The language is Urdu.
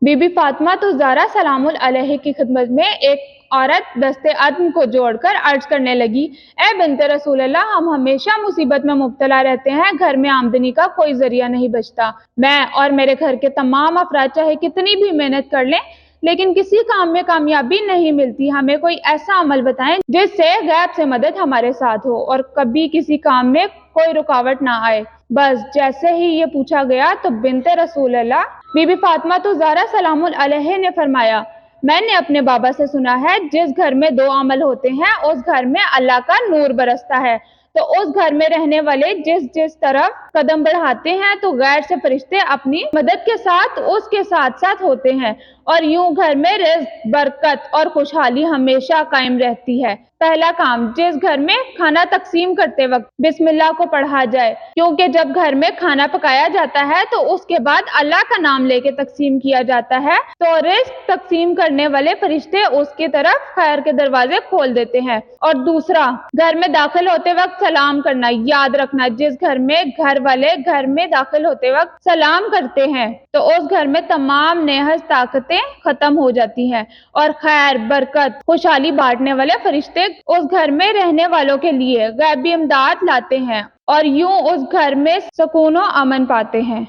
بی بی فاطمہ تو زہرا سلام علیہ کی خدمت میں ایک عورت دستے عدم کو جوڑ کر عرض کرنے لگی، اے بنت رسول اللہ، ہم ہمیشہ مصیبت میں مبتلا رہتے ہیں، گھر میں آمدنی کا کوئی ذریعہ نہیں بچتا۔ میں اور میرے گھر کے تمام افراد چاہے کتنی بھی محنت کر لیں لیکن کسی کام میں کامیابی نہیں ملتی۔ ہمیں کوئی ایسا عمل بتائیں جس سے غیب سے مدد ہمارے ساتھ ہو اور کبھی کسی کام میں کوئی رکاوٹ نہ آئے۔ بس جیسے ہی یہ پوچھا گیا تو بنت رسول اللہ بی بی فاطمہ تو زہرا سلام علیہ نے فرمایا، میں نے اپنے بابا سے سنا ہے جس گھر میں دو عمل ہوتے ہیں اس گھر میں اللہ کا نور برستا ہے۔ تو اس گھر میں رہنے والے جس طرف قدم بڑھاتے ہیں تو غیر سے فرشتے اپنی مدد کے ساتھ اس کے ساتھ ساتھ ہوتے ہیں اور یوں گھر میں رزق، برکت اور خوشحالی ہمیشہ قائم رہتی ہے۔ پہلا کام، جس گھر میں کھانا تقسیم کرتے وقت بسم اللہ کو پڑھا جائے، کیونکہ جب گھر میں کھانا پکایا جاتا ہے تو اس کے بعد اللہ کا نام لے کے تقسیم کیا جاتا ہے تو رزق تقسیم کرنے والے فرشتے اس کی طرف خیر کے دروازے کھول دیتے ہیں۔ اور دوسرا، گھر میں داخل ہوتے وقت سلام کرنا۔ یاد رکھنا، جس گھر میں گھر والے گھر میں داخل ہوتے وقت سلام کرتے ہیں تو اس گھر میں تمام نحس طاقتیں ختم ہو جاتی ہیں اور خیر، برکت، خوشحالی بانٹنے والے فرشتے اس گھر میں رہنے والوں کے لیے غیبی امداد لاتے ہیں اور یوں اس گھر میں سکون و امن پاتے ہیں۔